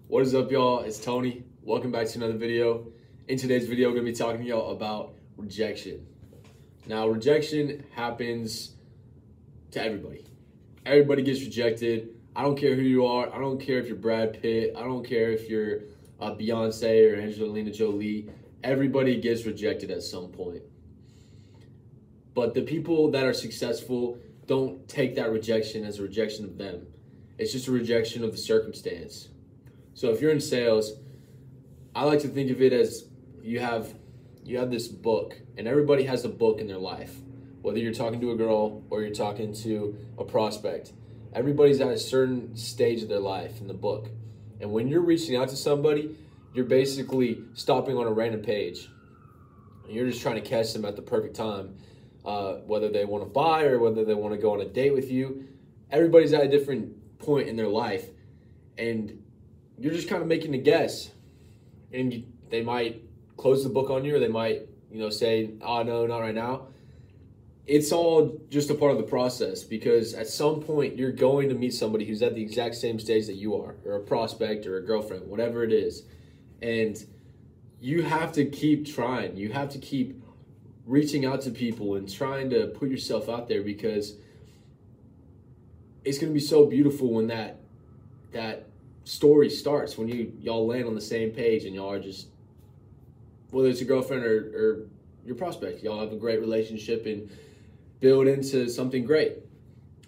What is up, y'all? It's Tony. Welcome back to another video. In today's video, I'm going to be talking to y'all about rejection. Now, rejection happens to everybody. Everybody gets rejected. I don't care who you are. I don't care if you're Brad Pitt. I don't care if you're Beyonce or Angelina Jolie. Everybody gets rejected at some point. But the people that are successful don't take that rejection as a rejection of them. It's just a rejection of the circumstance. So if you're in sales, I like to think of it as you have this book, and everybody has a book in their life. Whether you're talking to a girl or you're talking to a prospect, everybody's at a certain stage of their life in the book. And when you're reaching out to somebody, you're basically stopping on a random page. And you're just trying to catch them at the perfect time, whether they want to buy or whether they want to go on a date with you. Everybody's at a different point in their life, and you're just kind of making a guess. And they might close the book on you, or they might, say, "Oh no, not right now." It's all just a part of the process, because at some point you're going to meet somebody who's at the exact same stage that you are, or a prospect or a girlfriend, whatever it is. And you have to keep trying. You have to keep reaching out to people and trying to put yourself out there, because it's going to be so beautiful when that story starts, when y'all land on the same page and y'all are just, whether it's a girlfriend or your prospect, y'all have a great relationship and build into something great.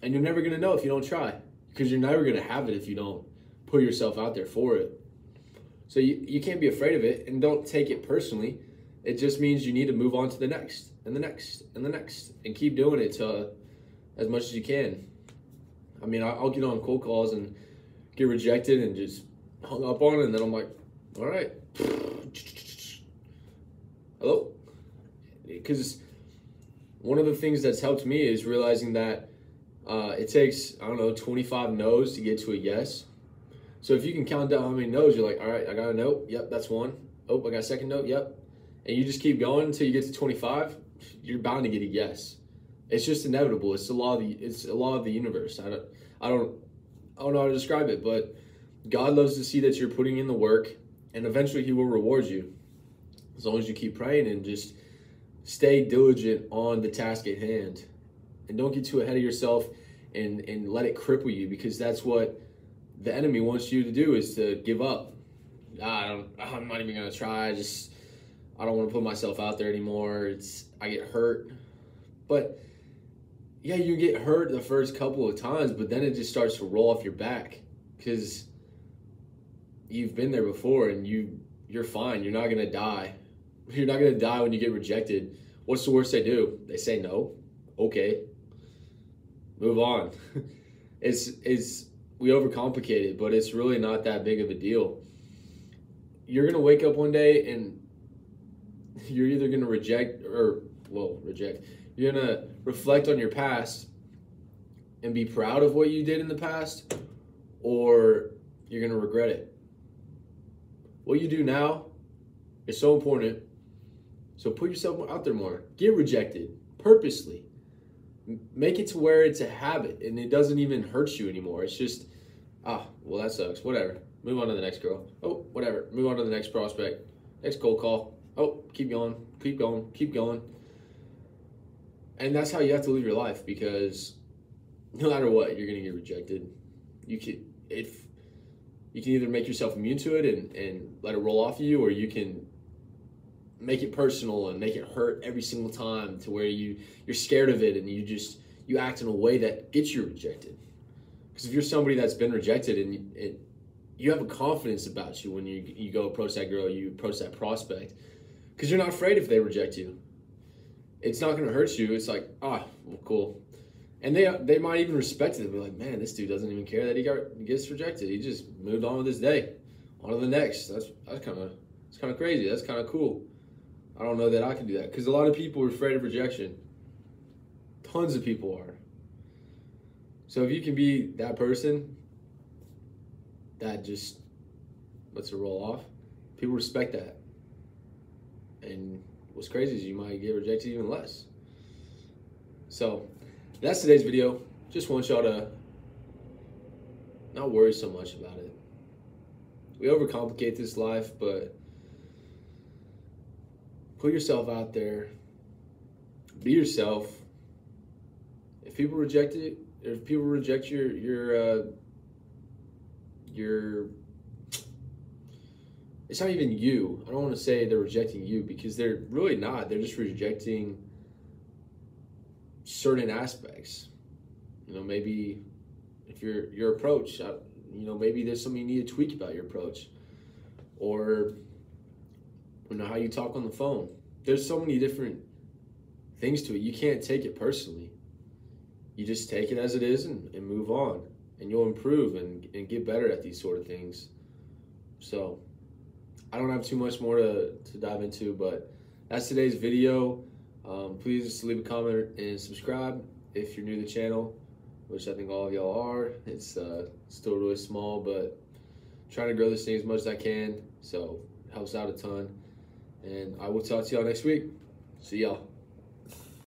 And you're never going to know if you don't try, because you're never going to have it if you don't put yourself out there for it. So you can't be afraid of it, and don't take it personally. It just means you need to move on to the next and the next and the next, and keep doing it as much as you can. I mean, I'll get on cold calls and get rejected and just hung up on it, and then I'm like, all right, hello? Because one of the things that's helped me is realizing that it takes, 25 no's to get to a yes. So if you can count down how many no's, you're like, all right, I got a no, yep, that's one. Oh, I got a second no, yep. And you just keep going until you get to 25, you're bound to get a yes. It's just inevitable. It's a law of the universe. I don't know how to describe it, but God loves to see that you're putting in the work, and eventually He will reward you, as long as you keep praying and just stay diligent on the task at hand. And don't get too ahead of yourself and let it cripple you, because that's what the enemy wants you to do, is to give up. I'm not even gonna try. I don't want to put myself out there anymore. I get hurt. But yeah, you get hurt the first couple of times, but then it just starts to roll off your back, because you've been there before, and you're fine. You're not going to die. You're not going to die when you get rejected. What's the worst they do? They say no. Okay. Move on. We overcomplicate it, but it's really not that big of a deal. You're going to wake up one day and you're either going to reject. You're going to reflect on your past and be proud of what you did in the past, or you're going to regret it. What you do now is so important. So put yourself out there more. Get rejected purposely. Make it to where it's a habit and it doesn't even hurt you anymore. It's just, well, that sucks. Whatever. Move on to the next girl. Oh, whatever. Move on to the next prospect. Next cold call. Oh, keep going, keep going, keep going. And that's how you have to live your life, because no matter what, you're going to get rejected. You can either make yourself immune to it and let it roll off you, or you can make it personal and make it hurt every single time, to where you're scared of it and you act in a way that gets you rejected. Because if you're somebody that's been rejected, and you have a confidence about you when you go approach that girl, you approach that prospect, because you're not afraid if they reject you. It's not going to hurt you. It's like, well, cool. And they might even respect it. They'll be like, man, this dude doesn't even care that he gets rejected. He just moved on with his day. On to the next. That's kind of crazy. That's kind of cool. I don't know that I can do that, because a lot of people are afraid of rejection. Tons of people are. So if you can be that person that just lets it roll off, people respect that. And what's crazy is you might get rejected even less. So that's today's video. Just want y'all to not worry so much about it. We overcomplicate this life, but put yourself out there. Be yourself. If people reject it, if people reject your it's not even you. I don't want to say they're rejecting you, because they're really not. They're just rejecting certain aspects. You know, maybe if your approach, you know, maybe there's something you need to tweak about your approach, or you know, how you talk on the phone. There's so many different things to it. You can't take it personally. You just take it as it is and move on, and you'll improve and get better at these sort of things. So I don't have too much more to dive into, but that's today's video. Please leave a comment and subscribe if you're new to the channel, which I think all of y'all are. It's still really small, but trying to grow this thing as much as I can, so it helps out a ton. And I will talk to y'all next week. See y'all.